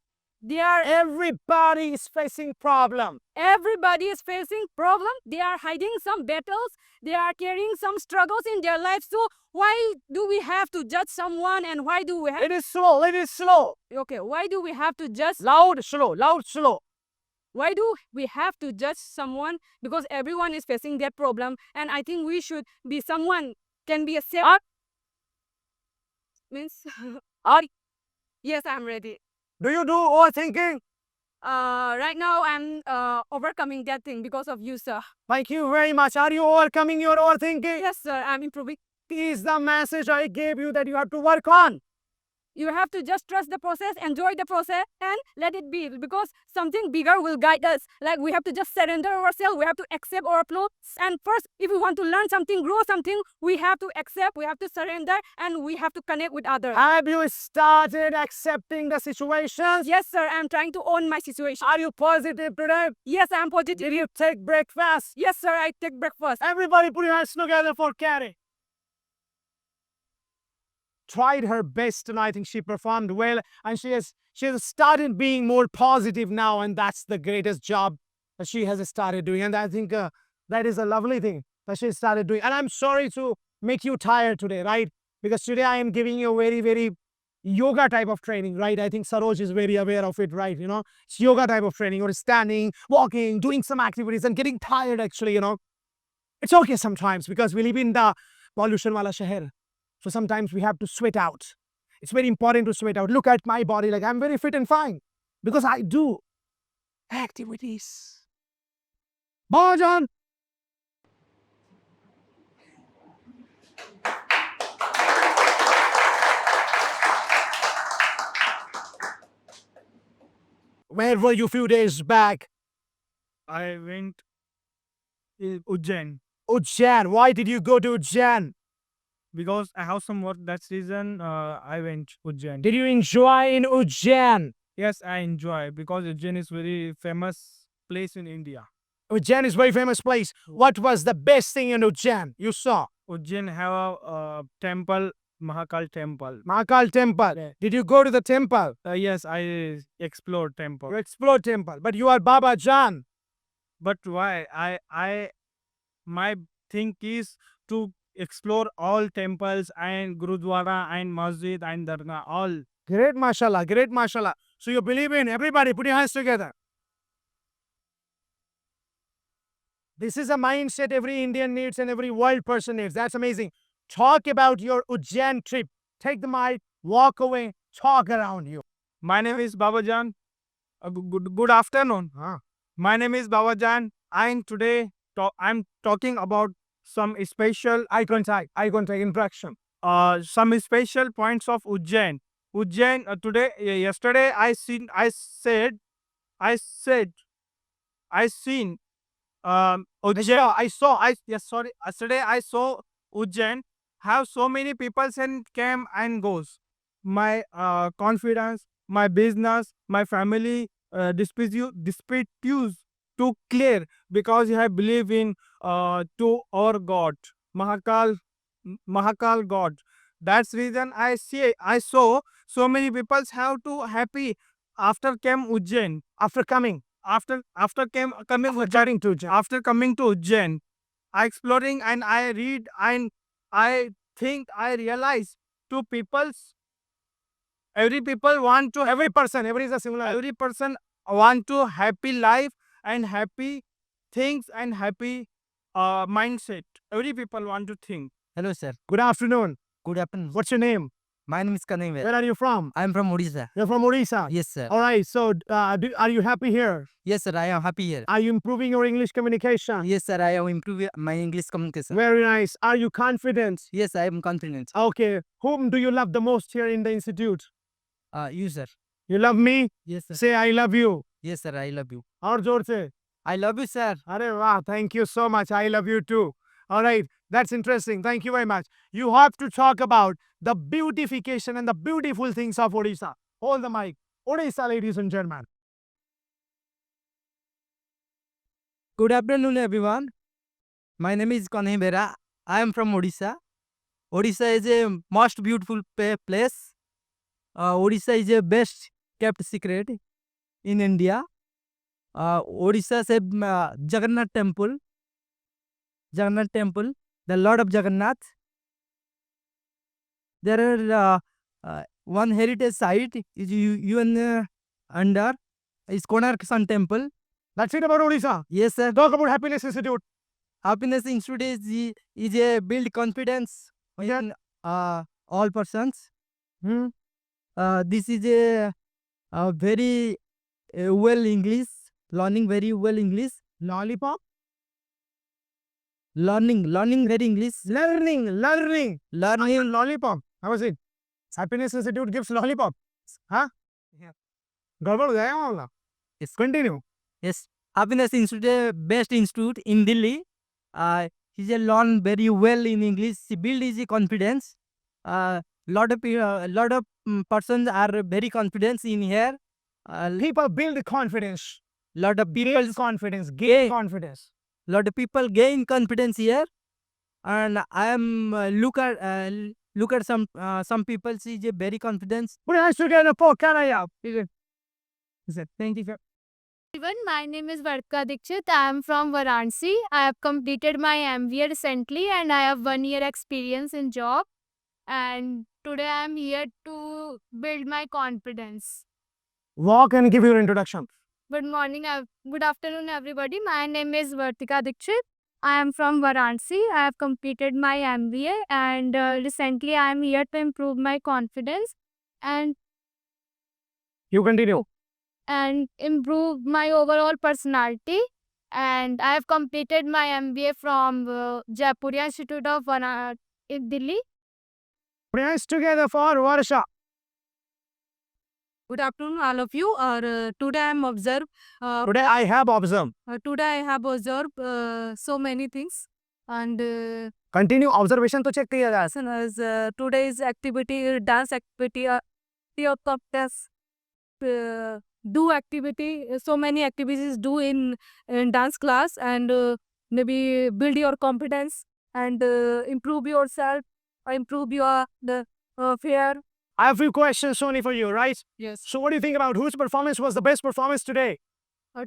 Everybody is facing problem. Everybody is facing problem. They are hiding some battles. They are carrying some struggles in their life. So why do we have to judge someone? And why do we have... It is slow. Okay, why do we have to judge... Loud, slow. Why do we have to judge someone? Because everyone is facing that problem. And I think we should be someone can be a safe... Means... Yes, I'm ready. Do you do overthinking? Right now I'm overcoming that thing because of you, sir. Thank you very much. Are you overcoming your overthinking? Yes, sir. I'm improving. Is the message I gave you that you have to work on. You have to just trust the process, enjoy the process, and let it be, because something bigger will guide us. Like we have to just surrender ourselves. We have to accept our flaws. And first, if we want to learn something, grow something, we have to accept, we have to surrender, and we have to connect with others. Have you started accepting the situations? Yes, sir. I'm trying to own my situation. Are you positive today? Yes, I'm positive. Did you take breakfast? Yes, sir. I take breakfast. Everybody put your hands together for Carrie. Tried her best and I think she performed well, and she has started being more positive now, and that's the greatest job that she has started doing. And I think that is a lovely thing that she started doing. And I'm sorry to make you tired today, right? Because today I am giving you a very, very yoga type of training, right? I think Saroj is very aware of it, right? It's yoga type of training, or standing, walking, doing some activities and getting tired actually. It's okay sometimes because we live in the pollution wala shahar. So sometimes we have to sweat out. It's very important to sweat out. Look at my body, like I'm very fit and fine because I do activities. Bajan. Where were you few days back? I went in Ujjain Ujjain. Why did you go to Ujjain? because I have some work. That's reason I went Ujjain. Did you enjoy in Ujjain? Yes, I enjoy because Ujjain is very famous place in India. Ujjain is very famous place. What was the best thing in Ujjain you saw? Ujjain have a temple, Mahakal temple. Mahakal temple. Did you go to the temple? Yes, I explored temple. You explored temple. But you are Baba Jan. But why? My thing is to explore all temples and Gurudwara and Masjid and Dargah, all. Great mashallah. Great mashallah. So you believe in everybody. Put your hands together. This is a mindset every Indian needs and every world person needs. That's amazing. Talk about your Ujjain trip. Take the mic, walk away, talk around you. My name is Babajan. Good afternoon. My name is Babajan, and today I'm talking about some special Eye contact interaction. some special points of Ujjain. Ujjain yesterday I seen Ujjain. Yesterday I saw Ujjain have so many people and came and goes. My confidence, my business, my family disputes to clear because I believe in to our God, Mahakal God. That's reason I saw so many people have to happy after came Ujjain. After coming. After coming Returning to Ujjain. after coming to Ujjain, I exploring and I read and I think I realize to people's every people want to Every person want to happy life and happy things and happy mindset. Every people want to think. Hello, sir. Good afternoon. Good afternoon. What's your name? My name is Kanay. Where are you from? I am from Odisha. You're from Odisha. Yes, sir. All right. So, are you happy here? Yes, sir. I am happy here. Are you improving your English communication? Yes, sir. I am improving my English communication. Very nice. Are you confident? Yes, I am confident. Okay. Whom do you love the most here in the institute? You, sir. You love me? Yes, sir. Say I love you. Yes, sir. I love you. Aur जोर से. I love you, sir. Arey wow, thank you so much. I love you too. All right, that's interesting. Thank you very much. You have to talk about the beautification and the beautiful things of Odisha. Hold the mic. Odisha, ladies and gentlemen. Good afternoon, everyone. My name is Kanay Bera. I am from Odisha. Odisha is a most beautiful place. Odisha is a best kept secret in India. Odisha is Jagannath temple. The Lord of Jagannath. There are one heritage site is UN under is Konark Sun Temple. That's it about Odisha. Yes, sir. Talk about Happiness Institute. Happiness Institute is a build confidence in all persons. This is a very well English, learning very well English. Lollipop. Learning very English. Learning. Lollipop. How was it? Happiness Institute gives lollipop. Huh? Yeah. गड़बड़ हो जाएगा मामला. Yes. Continue. Yes, Happiness Institute, best institute in Delhi. He learn very well in English. He build his confidence. Lot of persons are very confident in here. People build confidence. Lot of people, Build confidence. Gain confidence. lot of people gain confidence here. And I am look at some people see very confidence. Put your hands together for Canada. He said, thank you. Everyone, my name is Varka Dikshit. I am from Varanasi. I have completed my MBA recently and I have 1 year experience in job. And today I am here to build my confidence. Walk and give your introduction. Good morning, good afternoon, everybody. My name is Vartika Dikshit. I am from Varanasi. I have completed my MBA and recently I am here to improve my confidence and You continue. improve my overall personality. And I have completed my MBA from Jaipuriya Institute of in Delhi. Put your hands together for Varsha. Good afternoon, all of you. Today I am observed. Today I have observed. Today I have observed so many things, and Continue. Observation to check किया जाए. as today's activity, dance activity, your contest, do activity. So many activities do in dance class, and maybe build your confidence and improve yourself, improve your the fear. I have a few questions only for you, right? Yes. So what do you think about whose performance was the best performance today?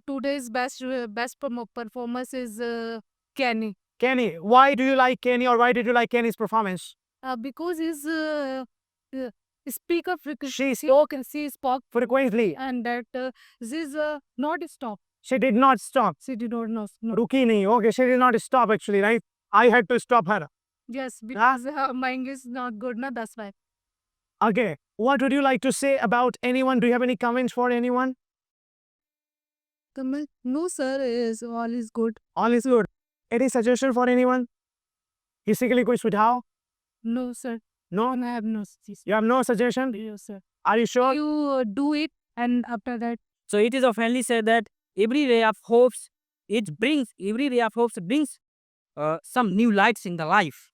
Today's best performance is Kenny. Kenny. Why do you like Kenny or why did you like Kenny's performance? Because he's speaker She spoke and she spoke frequently. and that this is not stop. She did not stop. She did not know. No. Ruki nahi. Okay, she did not stop actually, right? I had to stop her. Yes, because my English is not good, na, that's why. Okay. What would you like to say about anyone? Do you have any comments for anyone? No, sir, all is good. All is good. Any suggestion for anyone? किसी के लिए कोई सुझाव? No, sir. No? I have no suggestion. You have no suggestion? Yes, sir. Are you sure? You do it, and after that, So it is oftenly said that every ray of hopes, every ray of hopes brings some new lights in the life,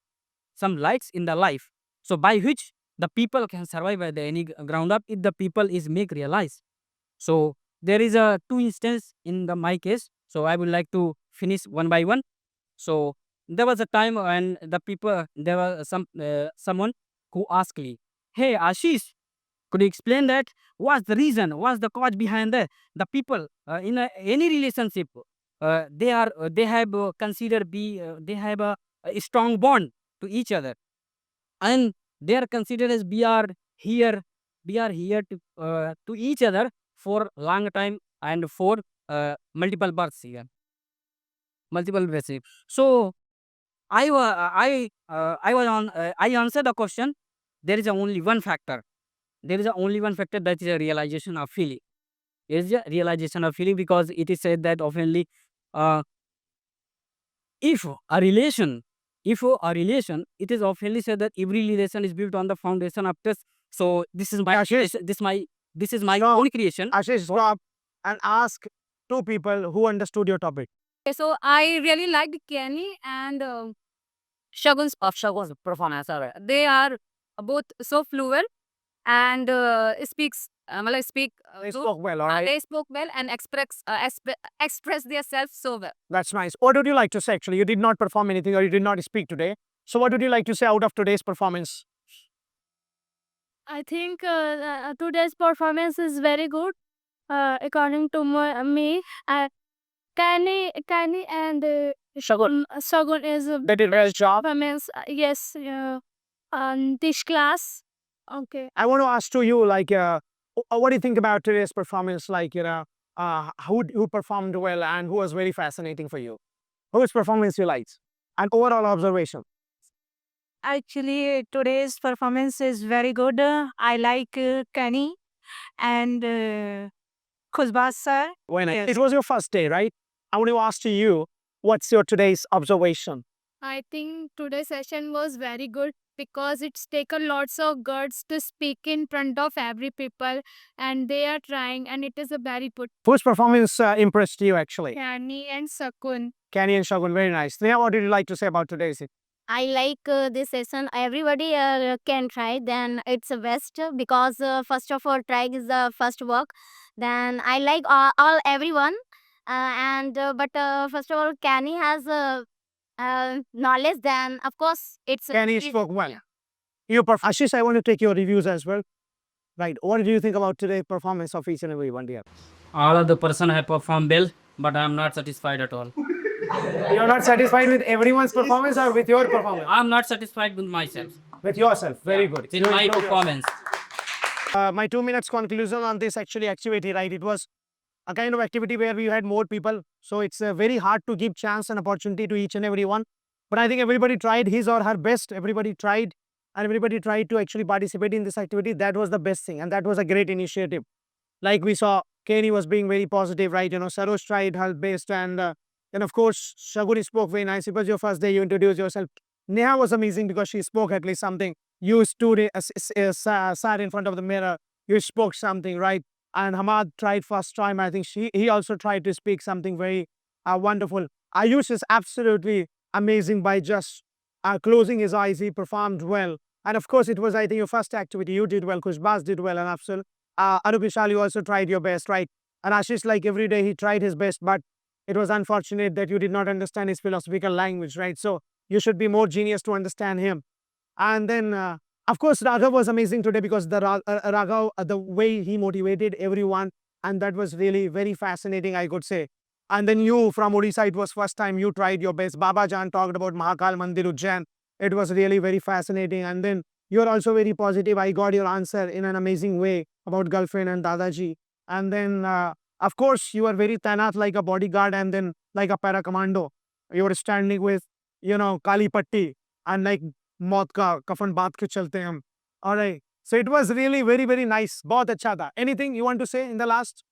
some lights in the life. So by which the people can survive at the any ground up if the people is make realize. So there is a two instance in my case. So I would like to finish one by one. So there was a time when there was someone who asked me, "Hey Ashish, could you explain that? What's the reason? What's the cause behind that? The people in any relationship, they have they have a strong bond to each other, and they are considered as we are here to each other for long time and for multiple births here, multiple births. So I answered the question. There is only one factor. There is only one factor, that is a realization of feeling. It is a realization of feeling, because it is said that oftenly, if a relation, it is oftenly said that every relation is built on the foundation of trust. So this is my this is my own creation. Ashish, stop and ask two people who understood your topic. Okay, so I really liked Kenny and Shagun's performance. They are both so fluent and speaks. Speak. They spoke well, all right? They spoke well and express themselves so well. That's nice. What would you like to say actually? You did not perform anything or you did not speak today. So what would you like to say out of today's performance? I think today's performance is very good. According to me, Kani and Shagun is a They did a well job. performance. Yes, this class. Okay. I want to ask to you, like, what do you think about today's performance? Like, who performed well and who was very fascinating for you? Whose performance you liked? And overall observation. actually today's performance is very good. I like Kenny and Khuzbaz sir. When Yes. it was your first day, right? I want to ask to you, what's your today's observation? I think today's session was very good because it's taken lots of guts to speak in front of every people and they are trying and it is a very good. Whose performance impressed you actually? Kani and Sakun. Kenny and Shagun, very nice. Sneha, what did you like to say about today's? I like this session. Everybody can try. Then it's a best because first of all, try is the first work. Then I like all everyone. But first of all, Kenny has knowledge. Then of course it's Kenny spoke well. Ashish, I want to take your reviews as well. Right. What do you think about today's performance of each and every one, dear? all of the person have performed well, but I am not satisfied at all. You're not satisfied with everyone's performance or with your performance? I am not satisfied with myself. With yourself. Very good. With You my improved yourself. performance. My 2 minutes conclusion on this actually activity, right? It was a kind of activity where we had more people. So it's very hard to give chance and opportunity to each and every one. But I think everybody tried his or her best. Everybody tried and everybody tried to actually participate in this activity. That was the best thing. And that was a great initiative. Like we saw, Kenny was being very positive, right? Saroj tried her best. And of course, Shaguni spoke very nice. It was your first day. You introduced yourself. Neha was amazing because she spoke at least something. You stood, sat in front of the mirror. You spoke something, right? And Hamad tried first time. I think he also tried to speak something very wonderful. Ayush is absolutely amazing by just closing his eyes. He performed well. And of course, it was, I think, your first activity. You did well. Kushbaz did well. And Afsal. Anupishal, you also tried your best, right? And Ashish, like every day, he tried his best. But it was unfortunate that you did not understand his philosophical language, right? So you should be more genius to understand him. And then, of course, Raghav was amazing today because Raghav, the way he motivated everyone, and that was really very fascinating, I could say. And then you from Odisha, it was first time you tried your best. Baba Jan talked about Mahakal Mandir Ujjain. It was really very fascinating. And then you're also very positive. I got your answer in an amazing way about girlfriend and Dadaji. And then, of course, you are very Tainat like a bodyguard and then like a para commando. You were standing with, Kali Patti and like मौत का कफन बांध के चलते हैं हम. All right. So it was really very, very nice. बहुत अच्छा था. Anything you want to say in the last?